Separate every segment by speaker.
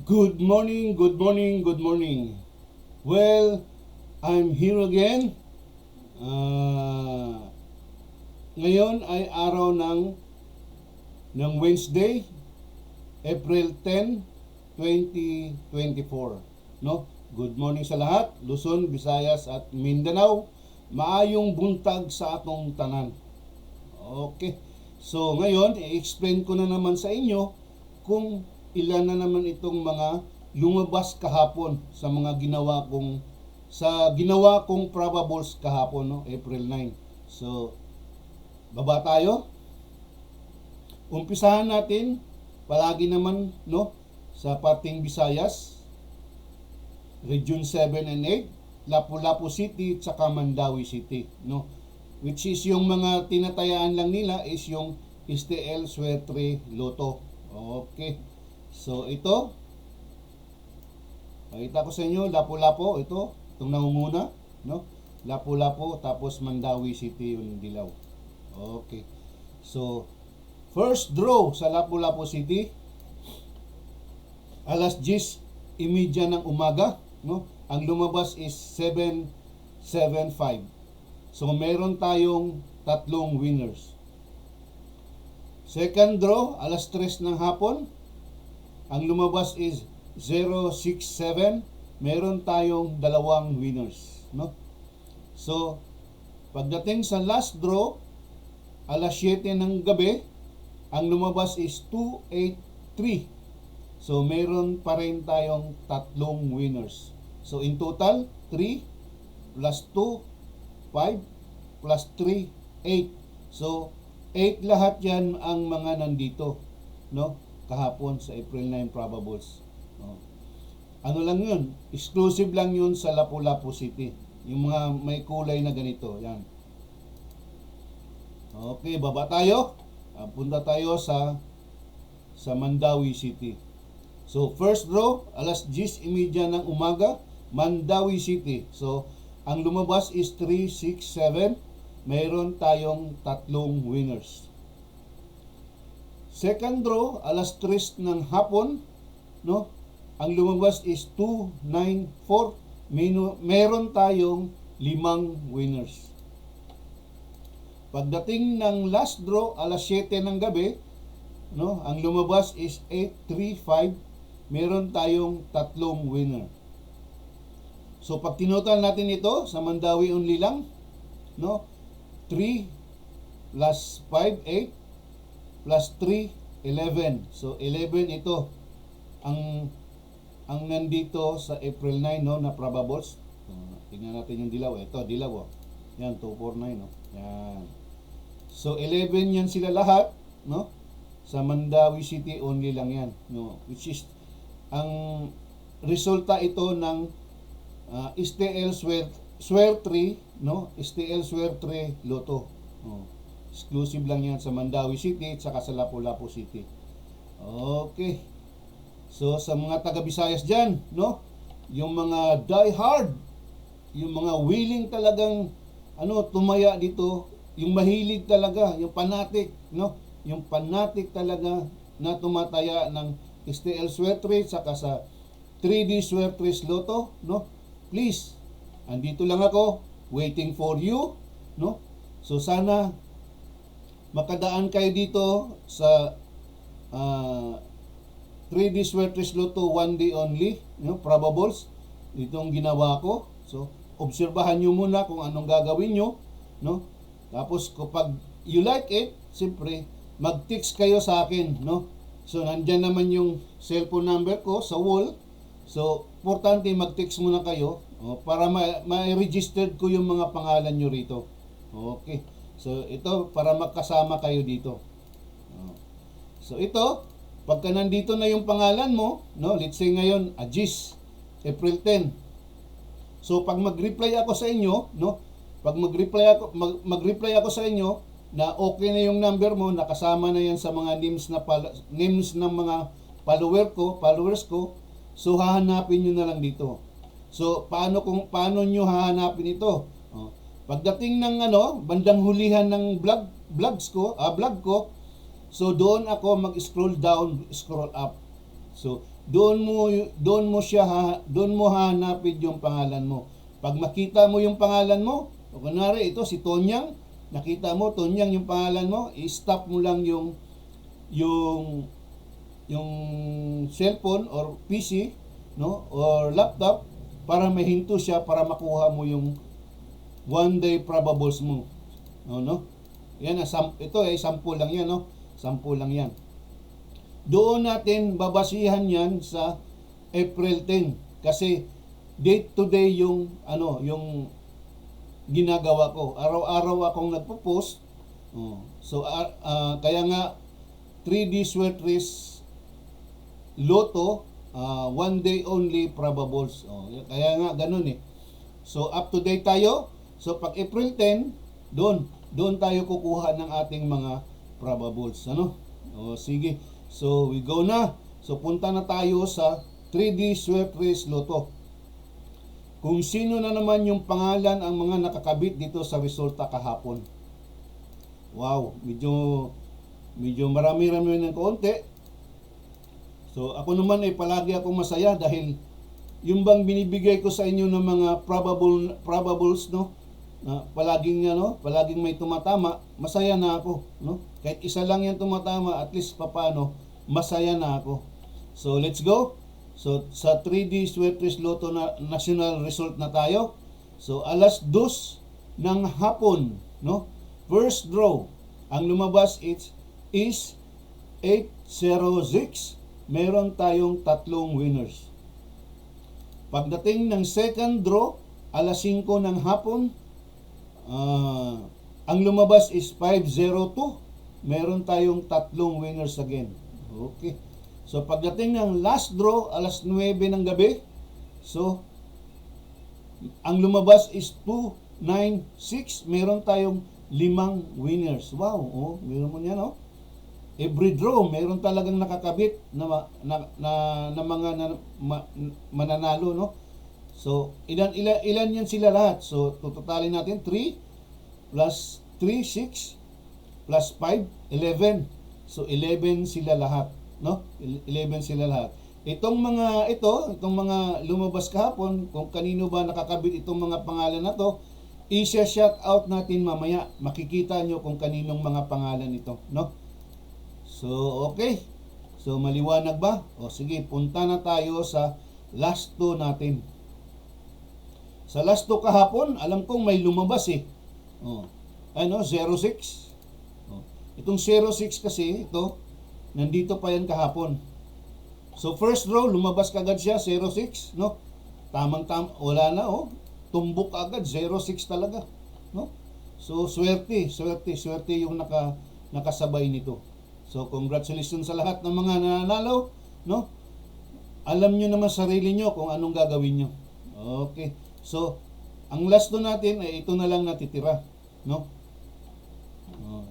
Speaker 1: Good morning, good morning, good morning. Well, I'm here again. Ah, Ngayon ay araw ng Wednesday, April 10, 2024. No? Good morning sa lahat, Luzon, Visayas at Mindanao. Maayong buntag sa atong tanan. Okay. So ngayon, i-explain ko na naman sa inyo kung ilan na naman itong mga lumabas kahapon sa mga ginawa kong probables kahapon, no, April 9. So baba tayo. Umpisahan natin palagi naman, no, sa parting Visayas, Region 7 and 8, Lapu-Lapu City at Mandawi City, no, which is yung mga tinatayaan lang nila is yung STL Suerte Lotto. Okay. So ito, pakita ko sa inyo, Lapu-Lapu, itong nangunguna, no? Lapu-Lapu, tapos Mandawi City yung dilaw. Okay. So, first draw sa Lapu-Lapu City, alas 10:30 ng umaga, no? Ang lumabas is 775. So, meron tayong tatlong winners. Second draw, alas 3 ng hapon, ang lumabas is 067. Meron tayong dalawang winners, no? So, pagdating sa last draw, alas 7 ng gabi, ang lumabas is 283. So, meron pa rin tayong tatlong winners. So, in total, 3 plus 2, 5 plus 3, 8. So, 8 lahat yan ang mga nandito, no? Kahapon sa April 9 probables. No? Ano lang yun? Exclusive lang yun sa Lapu-Lapu City. Yung mga may kulay na ganito. Yan. Okay, baba tayo. Punta tayo sa Mandawi City. So, first draw, alas 10:30 ng umaga, Mandawi City. So, ang lumabas is 367. Mayroon tayong tatlong winners. Second draw, alas 3 ng hapon, no? Ang lumabas is 294. Meron tayong 5 winners. Pagdating ng last draw, alas 7 ng gabi, no? Ang lumabas is 835. Meron tayong tatlong winner. So pag tinutal natin ito sa Mandawi only lang, no? 3 plus 5, 8 plus 3, 11. So 11 ito ang nandito sa April 9, no, na probables. Tingnan natin yung dilaw. Ito, dilaw, oh. Yan, 249, no. Yan. So 11 yan sila lahat, no? Sa Mandawi City only lang yan, no, which is ang resulta ito ng STL Suerte, no? STL Suerte Lotto. Oh. Exclusive lang yan sa Mandawi City at saka sa Lapu-Lapu City. Okay. So sa mga taga Visayas dyan, no? Yung mga die hard, yung mga willing talagang tumaya dito, yung mahilig talaga, yung fanatic, no? Yung fanatic talaga na tumataya ng STL Suerte saka sa 3D Suerte Lotto, no? Please, andito lang ako, waiting for you, no? So sana makadaan kayo dito sa 3D Suerte Lotto 1 day only, no, probables. Itong ginawa ko. So, obserbahan nyo muna kung anong gagawin nyo, no? Tapos kapag you like it, siyempre mag-text kayo sa akin, no? So, nandyan naman yung cellphone number ko sa wall. So, importante mag-text muna kayo, para ma-registered ko yung mga pangalan nyo rito. Okay. So, ito para magkasama kayo dito. So, ito, pagka nandito na yung pangalan mo, no, let's say ngayon, Agis, April 10. So, pag mag-reply ako sa inyo, no, pag mag-reply ako sa inyo na okay na yung number mo, nakasama na yan sa mga names ng mga followers ko, so hahanapin nyo na lang dito. So, paano nyo hahanapin ito? Pagdating ng bandang hulihan ng vlog ko, so doon ako mag-scroll down, scroll up. So, doon mo hanapin yung pangalan mo. Pag makita mo yung pangalan mo, o kunwari ito si Tonyang, nakita mo Tonyang yung pangalan mo, i-stop mo lang yung cellphone or PC, no, or laptop para mahinto siya para makuha mo yung one day probables mo. No? Yan ito ay sample lang yan, no? Sample lang yan. Doon natin babasihan yan sa April 10 kasi date to day yung yung ginagawa ko. Araw-araw akong nagpo-post. So kaya nga 3D Sweat Race Lotto, one day only probables. Kaya nga ganun eh. So up to date tayo. So pag April 10, doon tayo kukuha ng ating mga probables. Sige. So we go na. So punta na tayo sa 3D Sweat Race Lotto. Kung sino na naman yung pangalan ang mga nakakabit dito sa resulta kahapon. Wow, medyo marami-rami ng konti. So ako naman ay palagi akong masaya dahil yung bang binibigay ko sa inyo ng mga probables, no? Na palaging may tumatama, masaya na ako, no? Kahit isa lang yan tumatama, at least papaano masaya na ako. So let's go. So sa 3D Sweat Race Lotto na national result na tayo. So alas 2 ng hapon, no? First draw. Ang lumabas is 806. Meron tayong 3 winners. Pagdating ng second draw, alas 5 ng hapon, ang lumabas is 502. Meron tayong 3 winners again. Okay. So pagdating ng last draw, alas 9 ng gabi, so ang lumabas is 296. Meron tayong 5 winners. Wow, meron mo niyan, Every draw, meron talagang nakakabit na mga mananalo, no? So, ilan yan sila lahat? So, tututalin natin 3 plus 3, 6 plus 5, 11. So, 11 sila lahat, no? 11 sila lahat. Itong mga lumabas kahapon, kung kanino ba nakakabit itong mga pangalan na to, i-shout out natin mamaya. Makikita nyo kung kaninong mga pangalan ito, no? So, okay. So, maliwanag ba? Sige, punta na tayo sa last 2 natin. Sa last 2 kahapon, alam kong may lumabas eh. 06. Itong 06 kasi, ito, nandito pa yan kahapon. So, first row, lumabas kagad siya, 06, no? Tamang-tama, wala na, tumbok agad, 06 talaga, no? So, swerte yung nakasabay nito. So, congratulations sa lahat ng mga nananalo, no? Alam nyo naman sarili nyo kung anong gagawin nyo. Okay. So, ang last to natin ay ito na lang natitira, no?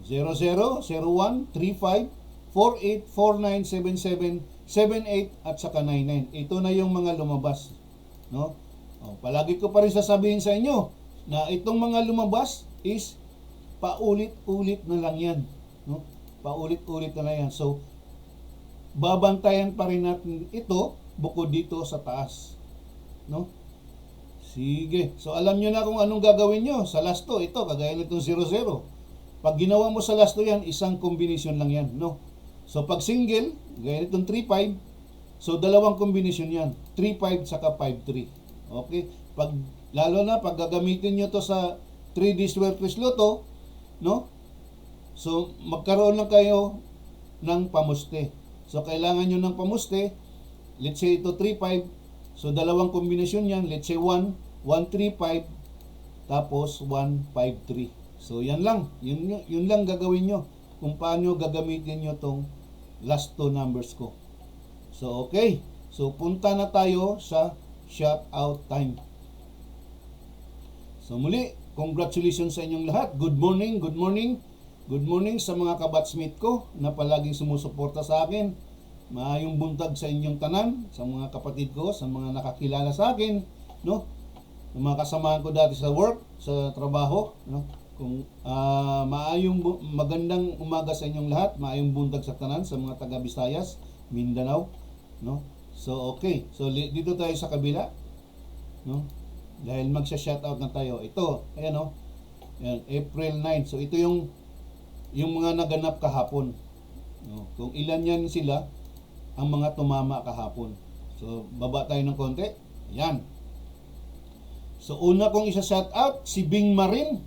Speaker 1: 00, 01, 35, 48, 49, 77, 78 at saka 99. Ito na yung mga lumabas, no? Palagi ko pa rin sasabihin sa inyo na itong mga lumabas is paulit-ulit na lang yan, no? Paulit-ulit na lang yan. So, babantayan pa rin natin ito bukod dito sa taas, no? Sige. So, alam nyo na kung anong gagawin nyo sa last 2. Ito, kagaya nitong 00. Pag ginawa mo sa last 2 yan, isang combination lang yan, no? So, pag single, gaya nitong 3-5, so, dalawang combination yan. 3-5 saka 5-3. Okay? Lalo na, pag gagamitin nyo to sa 3D Sweat Race Lotto, no? So, magkaroon lang kayo ng pamuste. So, kailangan nyo ng pamuste. Let's say ito 3-5. So, dalawang kombinasyon yan. Let's say 1-3-5. Tapos 1-5-3. So, yan lang. Yun lang gagawin nyo. Kung paano gagamitin nyo tong last 2 numbers ko. So, okay. So, punta na tayo sa shout out time. So, muli, congratulations sa inyong lahat. Good morning, good morning. Good morning sa mga kabatsmate ko na palaging sumusuporta sa akin. Maayong buntag sa inyong tanan, sa mga kapatid ko, sa mga nakakilala sa akin, no? Sa mga kasamahan ko dati sa work, sa trabaho, no? Kung magandang umaga sa inyong lahat, maayong buntag sa tanan sa mga taga Visayas, Mindanao. no? So okay. So dito tayo sa kabila, no? Dahil magsha-shoutout na tayo. Ito, ayan no. Ayan, April 9. So ito yung mga naganap kahapon. No? Kung ilan yan sila ang mga tumama kahapon. So baba tayo ng konti. Ayan. So una kong isa-shoutout si Bing Marin.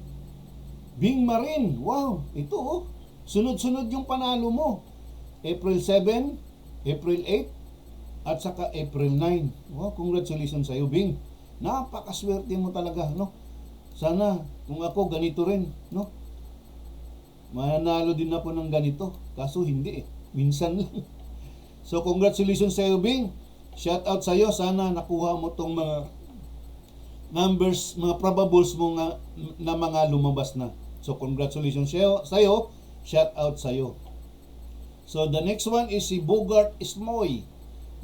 Speaker 1: Bing Marin. Wow, ito oh. Sunod-sunod yung panalo mo. April 7, April 8, at saka April 9. Wow, congratulations sa iyo, Bing. Napakaswerte mo talaga, no? Sana kung ako ganito rin, no? Manalo din ako ng ganito. Kaso hindi eh. Minsan lang. So congratulations sa iyo, Bing. Shout out sa iyo. Sana nakuha mo tong mga numbers, mga probables mo nga, na mga lumabas na. So congratulations sa iyo. Shout out sa iyo. So the next one is si Bogart Ismoy.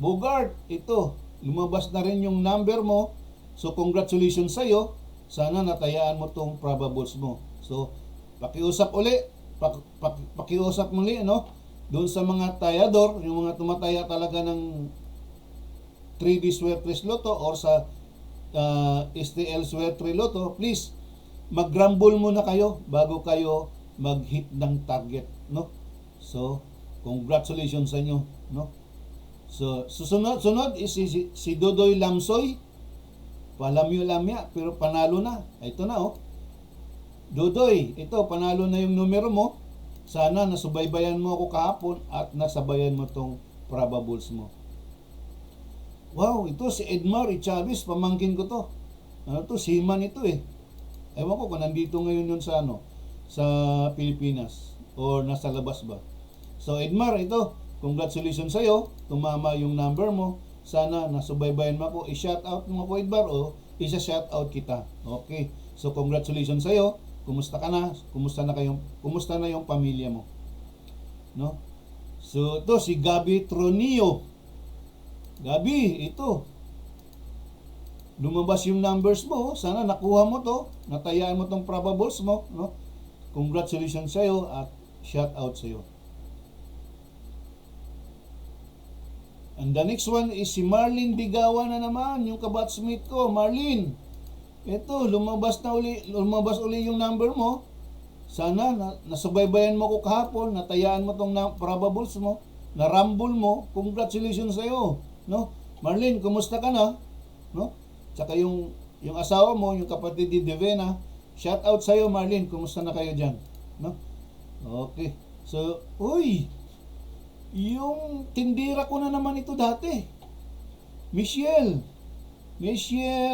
Speaker 1: Bogart, ito, lumabas na rin yung number mo. So congratulations sa iyo. Sana natayaan mo tong probables mo. So pakiusap uli, pakiusap muli, no? Doon sa mga tayador, yung mga tumataya talaga ng 3D Swertres Lotto or sa STL Swertre Lotto, please mag-rumble muna kayo bago kayo mag-hit ng target, no? So congratulations sa inyo, no? So sunod is si Dodoy Lamsoy. Palamyo-lamya pero panalo na. Ito na oh. Dodoy, ito panalo na yung numero mo. Sana nasubaybayan mo ako kahapon at nasabayan mo tong probables mo. Wow, ito si Edmar Chavez, pamangkin ko to. Ano to, Seaman ito eh. Ewan ko kung nandito ngayon yun sa sa Pilipinas or nasa labas ba. So Edmar, ito, congratulations sa iyo. Tumama yung number mo. Sana nasubaybayan mo ako. I-shoutout mo ako, Edmar, o isa-shoutout kita. Okay. So congratulations sa iyo. Kumusta ka na? Kumusta na yung pamilya mo? No? So ito si Gabi Tronio. Gabi, ito. Lumabas yung numbers mo. Sana nakuha mo to. Natayaan mo tong probables mo, no? Congratulations sa iyo at shoutout sa iyo. And the next one is si Marlene Bigawa na naman, yung kabatsmate ko. Marlene, ito, lumabas uli yung number mo. Sana nasubaybayan mo ko kahapon, natayaan mo tong probables mo, na-rumble mo. Congratulations sa iyo, no? Marlene, kumusta ka na? No? Tsaka yung asawa mo, yung kapatid ni Devena, shout out sa iyo, Marlene. Kumusta na kayo diyan, no? Okay. So, uy, yung tindira ko na naman ito dati. Michelle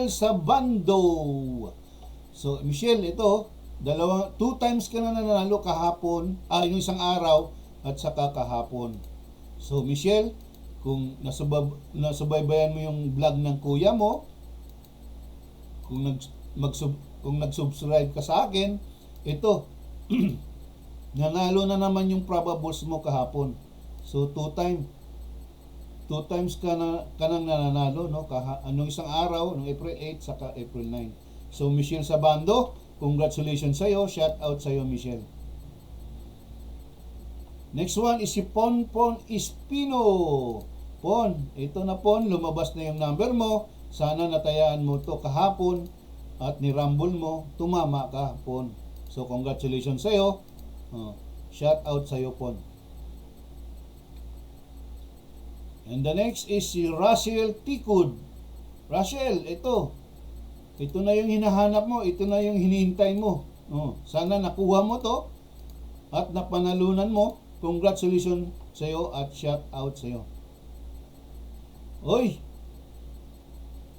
Speaker 1: Sabando. So, Michelle, ito, 2 times ka na nanalo kahapon, yung isang araw at saka kahapon. So, Michelle, kung nasubaybayan mo yung vlog ng kuya mo, kung nag-subscribe ka sa akin, ito, nanalo na naman yung probables mo kahapon. So 2 times ka nang nananalo, no? Anong isang araw, noong April 8 saka April 9. So Michelle Sabando, congratulations sa iyo, shout out sa iyo, Michelle. Next one is si Ponpon Espino. Pon, ito na Pon, lumabas na yung number mo. Sana natayaan mo to kahapon at ni-rumble mo, tumama ka, Pon. So congratulations sa iyo. Shout out sa iyo, Pon. And the next is si Rachel Tikud. Rachel, ito na yung hinahanap mo, ito na yung hinihintay mo. Sana nakuha mo to at napanalunan mo. Congratulations sa iyo at shout out sa iyo. Oy,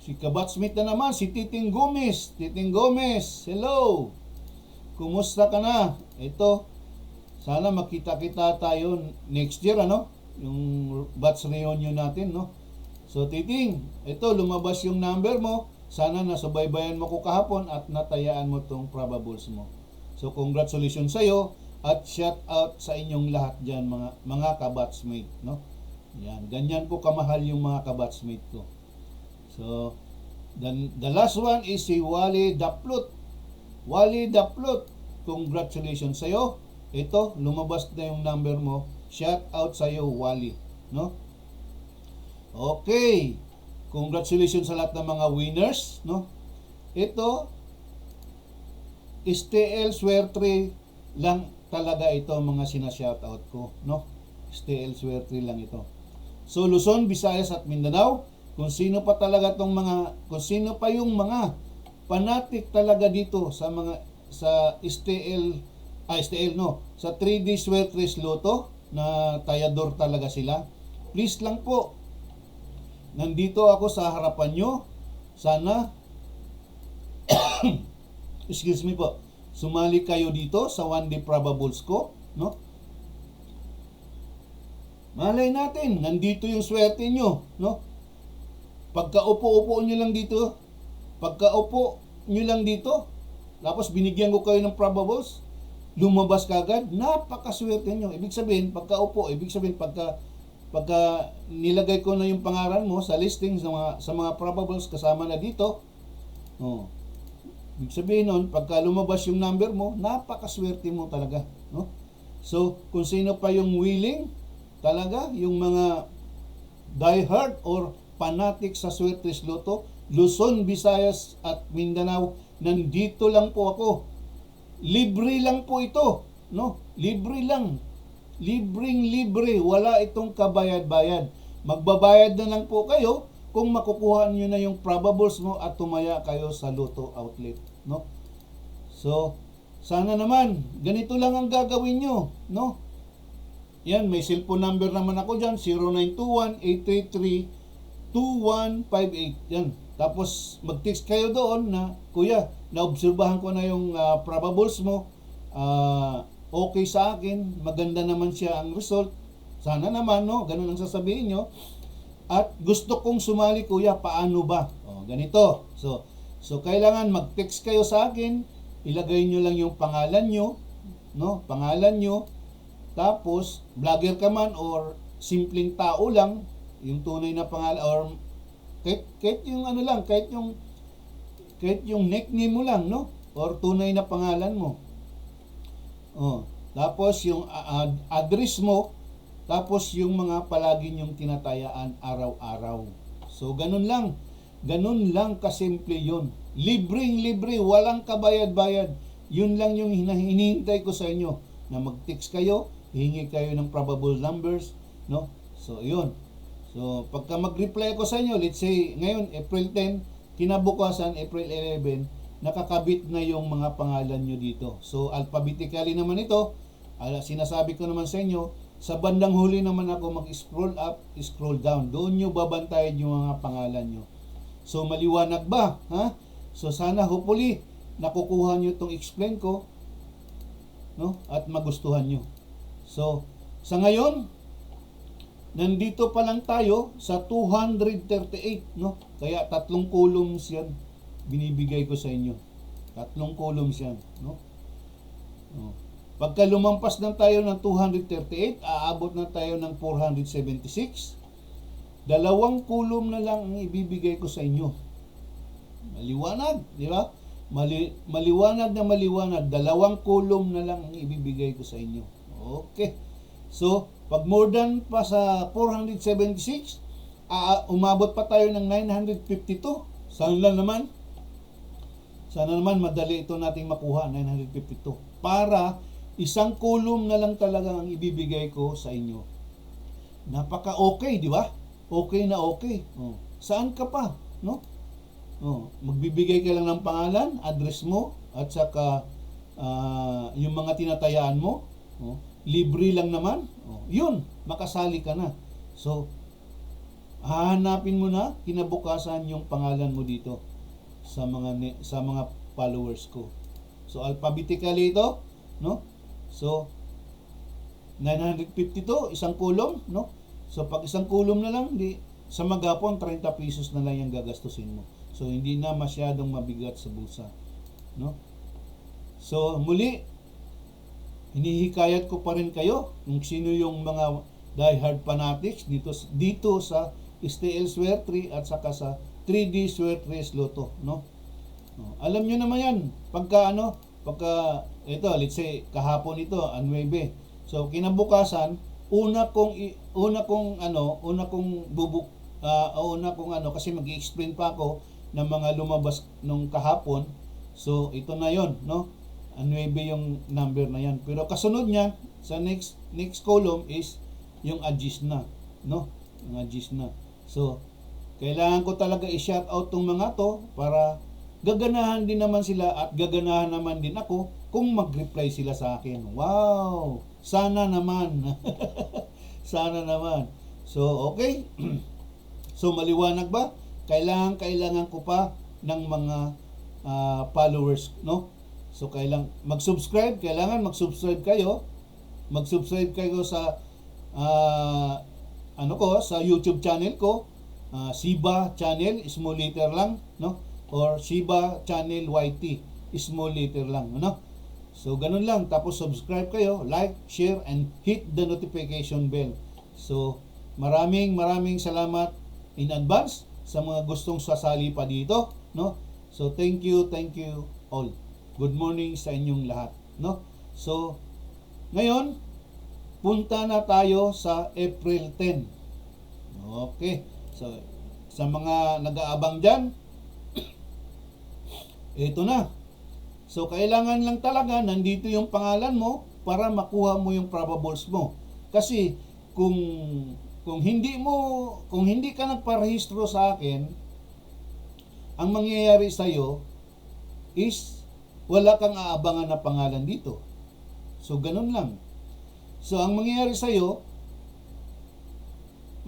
Speaker 1: si kabatsmate na naman, si Titing Gomez. Titing Gomez, hello. Kumusta ka na? Ito, sana makita-kita tayo next year, ano? Yung batch reunion natin, no? So Titing, ito lumabas yung number mo. Sana nasubaybayan mo ko kahapon at natayaan mo tong probables mo. So congratulations sa iyo at shout out sa inyong lahat diyan, mga kabatsmate, no? Yan, ganyan po kamahal yung mga kabatsmate ko. So the last one is si Wally Daplot. Wally Daplot, congratulations sa iyo. Ito, lumabas na yung number mo. Shout out sa iyo, Wally, no? Okay. Congratulations sa lahat ng mga winners, no? Ito, STL Suerte lang talaga ito mga sinashoutout ko, no? STL Suerte lang ito. So Luzon, Visayas at Mindanao, kung sino pa talaga tong mga, kung sino pa yung mga fanatic talaga dito sa mga sa STL no, sa 3D Suertes Lotto na tayador talaga sila. Please lang po, nandito ako sa harapan nyo. Sana excuse me po, sumali kayo dito sa One Day Probables ko, no? Malay natin, nandito yung swerte nyo, no? Pagka-upo-upo nyo lang dito, tapos binigyan ko kayo ng probables, lumabas kagad, napakaswerte nyo. Ibig sabihin, pagka-upo, pagka nilagay ko na yung pangalan mo sa listing sa mga probables kasama na dito, oh, ibig sabihin nun, pagka lumabas yung number mo, napakaswerte mo talaga, no? So, kung sino pa yung willing, talaga, yung mga diehard or fanatic sa Suertes Lotto, Luzon, Visayas at Mindanao, nandito lang po ako. Libre lang po ito, no? Libre lang. Libreng-libre, wala itong kabayad-bayad. Magbabayad na lang po kayo kung makukuha niyo na yung probables mo at tumaya kayo sa Lotto outlet, no? So, sana naman ganito lang ang gagawin niyo, no? Yan, may cellphone number naman ako dyan, 0921-833-2158. Yan. Tapos, mag-text kayo doon na, Kuya, naobserbahan ko na yung probables mo. Okay sa akin. Maganda naman siya ang result. Sana naman, no? Ganun ang sasabihin nyo. At gusto kong sumali, Kuya, paano ba? O, ganito. So kailangan mag-text kayo sa akin. Ilagay nyo lang yung pangalan nyo. No? Pangalan nyo. Tapos, vlogger ka man or simpleng tao lang, yung tunay na pangalan or kahit yung ano lang, kahit yung nickname mo lang, no? Or tunay na pangalan mo. Oh, tapos yung address mo, tapos yung mga palagi nyong tinatayaan araw-araw. So ganun lang. Ganun lang kasimple 'yon. Libreng-libre, walang kabayad-bayad. Yun lang yung hinihintay ko sa inyo, na mag-text kayo, hihingi kayo ng probable numbers, no? So, yun. So, pagka mag-reply ako sa inyo, let's say, ngayon, April 10, kinabukasan, April 11, nakakabit na yung mga pangalan nyo dito. So, alphabetically naman ito, sinasabi ko naman sa inyo, sa bandang huli naman ako mag-scroll up, scroll down. Doon nyo babantayan yung mga pangalan nyo. So, maliwanag ba? Ha? So, sana, hopefully, nakukuha nyo itong explain ko, no? At magustuhan nyo. So, sa ngayon, nandito pa lang tayo sa 238, no? Kaya 3 columns yan binibigay ko sa inyo. 3 columns yan, no? Pagka lumampas na tayo ng 238, aabot na tayo ng 476. 2 column na lang ang ibibigay ko sa inyo. Maliwanag, di ba? Maliwanag na maliwanag. 2 column na lang ang ibibigay ko sa inyo. Okay. So, pag more than pa sa 476, umabot pa tayo ng 952. Sana naman madali ito nating makuha, 952. Para 1 column na lang talaga ang ibibigay ko sa inyo. Napaka-okay, di ba? Okay na okay. Oh. Saan ka pa, no? Oh, magbibigay ka lang ng pangalan, address mo, at saka yung mga tinatayaan mo. Oh, libre lang naman. Oh, yun, makasali ka na. So, hahanapin mo na kinabukasan yung pangalan mo dito sa mga followers ko. So, alphabetically ito, no? So, 952, 1 column, no? So, pag 1 column na lang, sa maghapon, 30 pesos na lang yung gagastusin mo. So, hindi na masyadong mabigat sa bulsa, no? So, muli, hinihikayat ko pa rin kayo kung sino yung mga diehard fanatics dito sa STL Suerte at saka sa 3D Suertes Lotto, no? Alam nyo naman yan, pagka ito, let's say kahapon ito, 9. So kinabukasan, una kong Oo na kung ano, kasi mag-i-explain pa ako ng mga lumabas nung kahapon. So, ito na yon, no? 9 yung number na yan. Pero kasunod niya, sa next column is yung Agis na, no? Yung Agis na. So, kailangan ko talaga i-shout out tong mga to para gaganahan din naman sila at gaganahan naman din ako kung mag-reply sila sa akin. Wow! Sana naman. Sana naman. So, okay. So, maliwanag ba? Kailangan ko pa ng mga followers, no? So, kailangan mag-subscribe kayo. Mag-subscribe kayo sa sa YouTube channel ko. Shiba channel, small letter lang, no? Or Shiba channel YT, small letter lang, no? So, ganun lang. Tapos, subscribe kayo, like, share, and hit the notification bell. So, maraming salamat in advance sa mga gustong sasali pa dito, no? So, thank you all. Good morning sa inyong lahat, no? So, ngayon, punta na tayo sa April 10. Okay. So, sa mga nag-aabang dyan, ito na. So, kailangan lang talaga nandito yung pangalan mo para makuha mo yung probables mo. Kasi, kung hindi ka nagparehistro sa akin, ang mangyayari sa iyo is wala kang aabangan na pangalan dito. So, ganun lang. So, ang mangyayari sa iyo,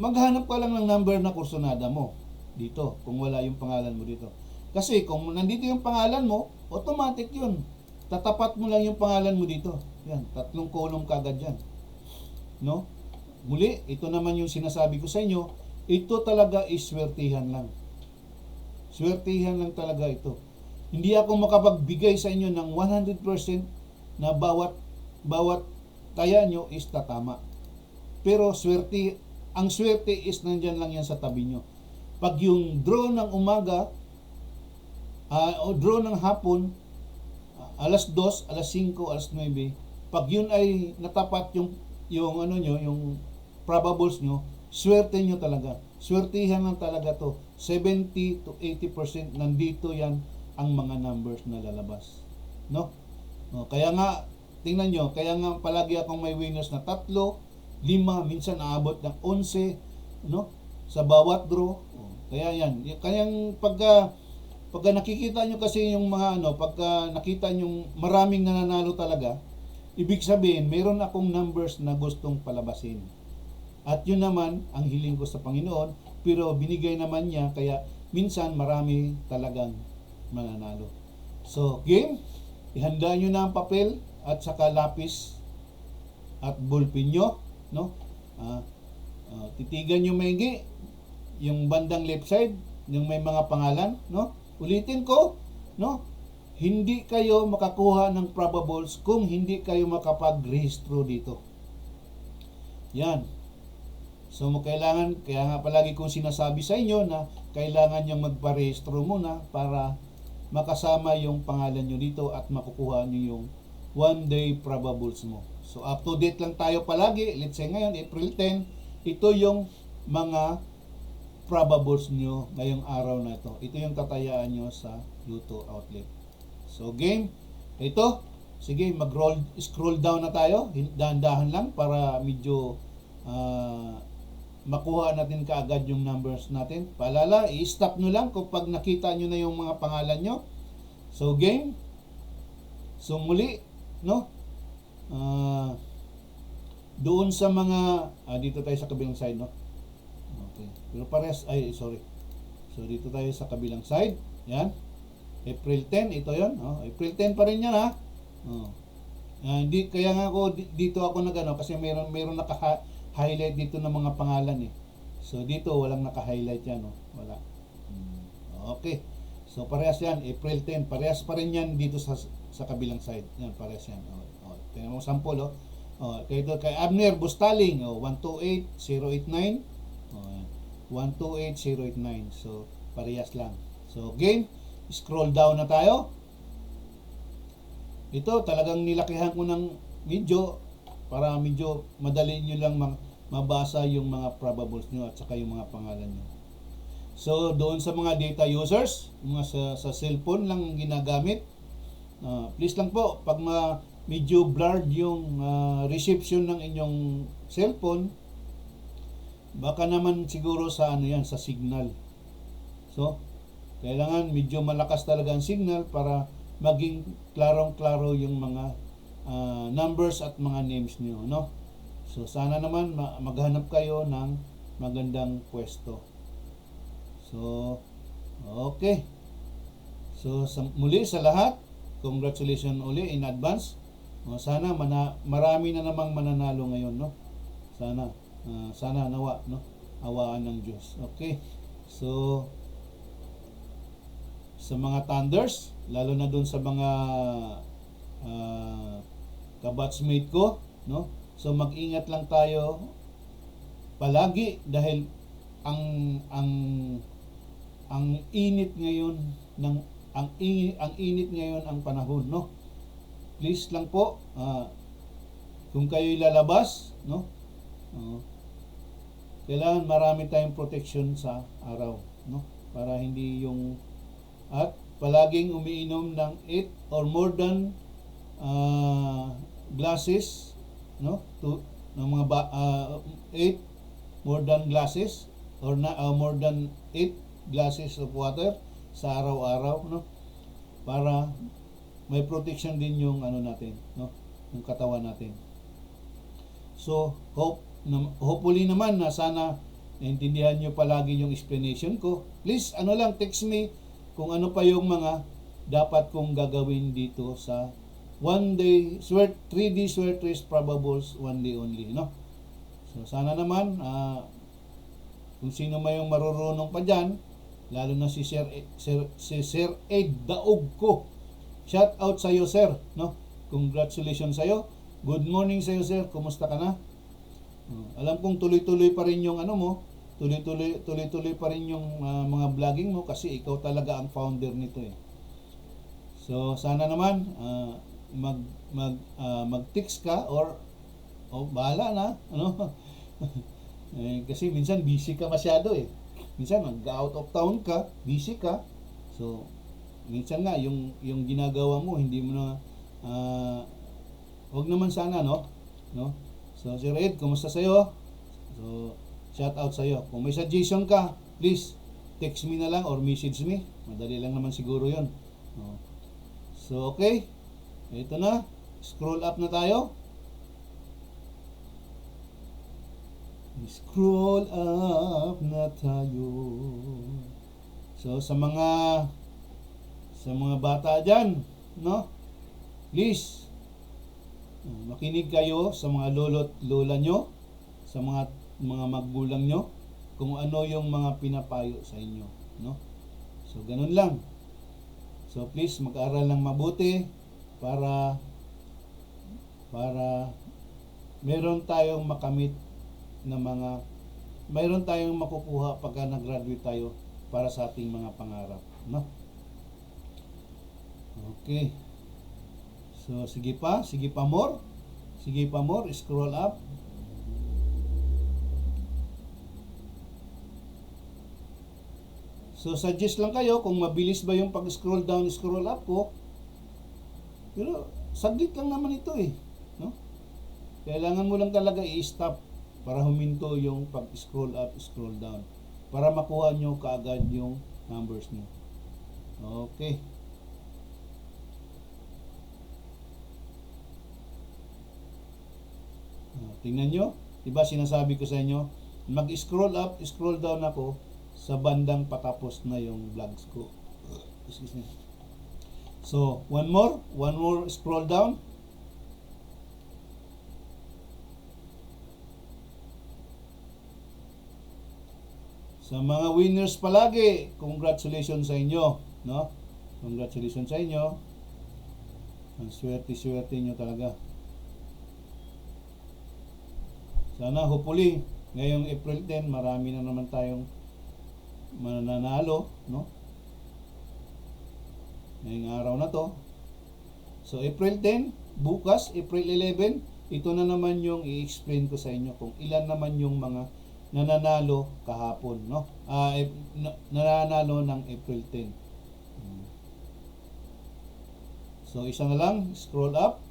Speaker 1: maghanap ka lang ng number na kursonada mo dito kung wala yung pangalan mo dito. Kasi kung nandito yung pangalan mo, automatic yun. Tatapat mo lang yung pangalan mo dito. Yan, 3 column kagad yan. No? Muli, ito naman yung sinasabi ko sa inyo, ito talaga is swertihan lang. Swertihan lang talaga ito. Hindi ako makapagbigay sa inyo ng 100% na bawat taya nyo is tatama. Pero ang swerte is nandyan lang yan sa tabi nyo. Pag yung draw ng umaga o draw ng hapon, alas 2, alas 5, alas 9, pag yun ay natapat yung probables nyo, swerte nyo talaga. Swertihan lang talaga to. 70 to 80% nandito yan ang mga numbers na lalabas. No? Kaya nga, tingnan nyo, kaya nga palagi akong may winners na 3, 5, minsan aabot ng 11, no? Sa bawat draw. Kaya yan. Kayang pagka nakikita nyo kasi yung mga pagka nakita nyo maraming nananalo talaga, ibig sabihin, meron akong numbers na gustong palabasin. At yun naman, ang hiling ko sa Panginoon, pero binigay naman niya, kaya minsan marami talagang mananalo. So, game, ihanda nyo na ang papel at saka lapis at ballpen nyo, no? Titigan nyo maigi yung bandang left side, yung may mga pangalan, no? Ulitin ko, no? Hindi kayo makakuha ng probables kung hindi kayo makapag-rehistro dito. Yan. So, kaya nga palagi kong sinasabi sa inyo na kailangan nyo magparehistro muna para makasama yung pangalan nyo dito at makukuha nyo yung 1-day probables mo. So, up to date lang tayo palagi. Let's say ngayon, April 10, ito yung mga probables nyo ngayong araw na ito. Ito yung tatayaan nyo sa Luto Outlet. So, game, ito, sige, scroll down na tayo. Dahan-dahan lang para medyo makuha natin kaagad yung numbers natin. Paalala, i-stop nyo lang kapag nakita nyo na yung mga pangalan nyo. So, game. So, muli, no? Doon sa mga, dito tayo sa kabilang side, no? Okay. Pero sorry. So, dito tayo sa kabilang side. Yan. April 10, ito yon. April 10 pa rin yan, ha? Hindi, kaya nga ako, dito ako kasi meron naka-highlight dito ng mga pangalan, eh. So, dito, walang naka-highlight yan, no? Wala. Okay. So, parehas yan, April 10. Parehas pa rin yan dito sa kabilang side. Yan, parehas yan. Tingnan mo, sample, kay Abner Bustaling, 128089. 128089. So, parehas lang. So, game, scroll down na tayo. Ito, talagang nilakihan ko ng video para medyo madali nyo lang mabasa yung mga probables nyo at saka yung mga pangalan nyo. So, doon sa mga data users, mga sa cellphone lang ginagamit, please lang po, pag medyo blurred yung reception ng inyong cellphone, baka naman siguro sa ano yan, sa signal. So, kailangan medyo malakas talaga ang signal para maging klarong-klaro yung mga numbers at mga names niyo, no? So, sana naman maghanap kayo ng magandang pwesto. So, okay. So, muli sa lahat, congratulations uli in advance. Sana marami na namang mananalo ngayon, no? Sana nawa, no? Awaan ng Diyos. Okay. So, sa mga Thunders, lalo na doon sa mga kabatchmate ko, no? So mag-ingat lang tayo palagi dahil ang init ngayon ang init ngayon ang panahon, no? Please lang po, kung kayo'y lalabas, no? Kailangan marami tayong protection sa araw, no? Para hindi yung at palaging umiinom ng 8 or more than glasses, no? Ng mga 8 more than glasses or more than 8 glasses of water sa araw-araw, no? Para may protection din yung ano natin, no? Yung katawan natin. So, hopefully naman na sana naintindihan nyo palagi yung explanation ko. Please, text me kung ano pa yung mga dapat kong gagawin dito sa 3D swear trace probables 1 day only, no? So sana naman kung sino may yung marurunong pa dyan, lalo na si Sir Ed Daog ko, shout out sa iyo, sir, no? Congratulations sa iyo. Good morning sa iyo, sir. Kumusta ka na? Alam kong tuloy-tuloy pa rin yung ano mo, tuloy-tuloy pa rin yung mga vlogging mo kasi ikaw talaga ang founder nito eh. So sana naman mag-text ka or bahala na, ano? Kasi minsan busy ka masyado eh. Minsan mag-out of town ka, busy ka. So minsan nga yung ginagawa mo hindi mo na wag naman sana, no? So Sir Ed, kumusta sa iyo? So shout out sa iyo. Kung may suggestion ka, please text me na lang or message me. Madali lang naman siguro 'yon. No? So okay. Ito na. Scroll up na tayo. Scroll up na tayo. So sa mga bata diyan, no? Please makinig kayo sa mga lolo't lola nyo, sa mga magulang nyo, kung ano yung mga pinapayo sa inyo, no? So ganun lang. So please mag-aral ng mabuti para meron tayong makamit na mayroon tayong makukuha pagka nag-graduate tayo para sa ating mga pangarap, no? Okay. So sige pa more, scroll up. So suggest lang kayo kung mabilis ba yung pag-scroll down, scroll up ko. Pero saglit lang naman ito eh, no? Kailangan mo lang talaga i-stop para huminto yung pag-scroll up, scroll down para makuha nyo kaagad yung numbers nyo. Okay. Tingnan nyo, diba sinasabi ko sa inyo, mag-scroll up, scroll down ako sa bandang patapos na yung vlogs ko. Excuse me. So, one more scroll down. Sa mga winners palagi, congratulations sa inyo, no? Congratulations sa inyo. Ang swerte-swerte nyo talaga. Sana hopefully ngayong April 10 marami na naman tayong mananalo, no? Ngayong araw na to. So April 10, bukas April 11, ito na naman yung i-explain ko sa inyo kung ilan naman yung mga nananalo kahapon, no? Nananalo ng April 10. So isa na lang, scroll up.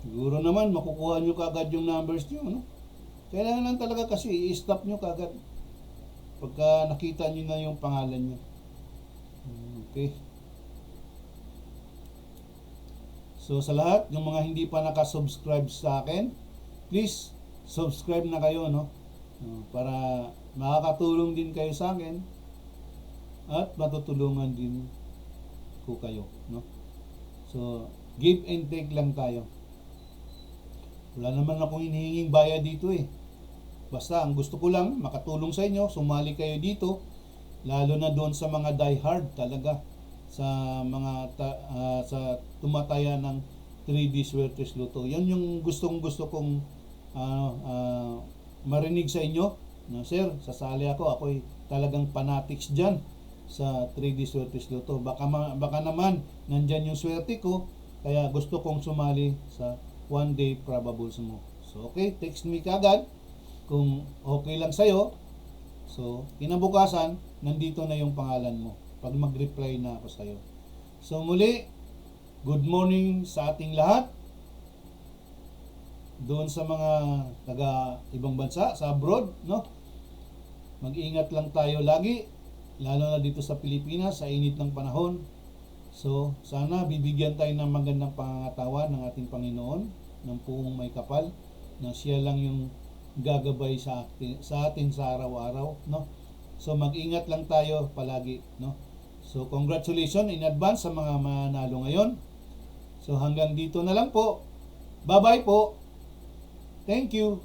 Speaker 1: Siguro naman makukuha nyo kagad yung numbers nyo, no? Kailangan lang talaga kasi i-stop nyo kagad pagka nakita nyo na yung pangalan nyo. Okay. So sa lahat, yung mga hindi pa nakasubscribe sa akin, please subscribe na kayo, no? Para makakatulong din kayo sa akin at matutulungan din ko kayo, no? So give and take lang tayo. Wala naman akong hinihinging bayad dito eh. Basta ang gusto ko lang makatulong sa inyo, sumali kayo dito, lalo na doon sa mga die hard talaga, sa mga sa tumataya ng 3D Swertes Luto. Yan yung gusto kong marinig sa inyo. No, sir, sasali ako. Ako'y talagang fanatics diyan sa 3D Swertes Luto. Baka naman nandyan yung swerte ko, kaya gusto kong sumali sa one day probables mo. So okay, text me kagad kung okay lang sa'yo. So kinabukasan, nandito na yung pangalan mo pag mag-reply na ako sa'yo. So muli, good morning sa ating lahat. Doon sa mga taga ibang bansa, sa abroad, no? Mag-ingat lang tayo lagi, lalo na dito sa Pilipinas, sa init ng panahon. So, sana bibigyan tayo ng magandang pangangatawan ng ating Panginoon, ng puong may kapal, na siya lang yung gagabay sa atin sa araw-araw, no? So, mag-ingat lang tayo palagi, no? So, congratulations in advance sa mga manalo ngayon. So, hanggang dito na lang po. Bye-bye po. Thank you.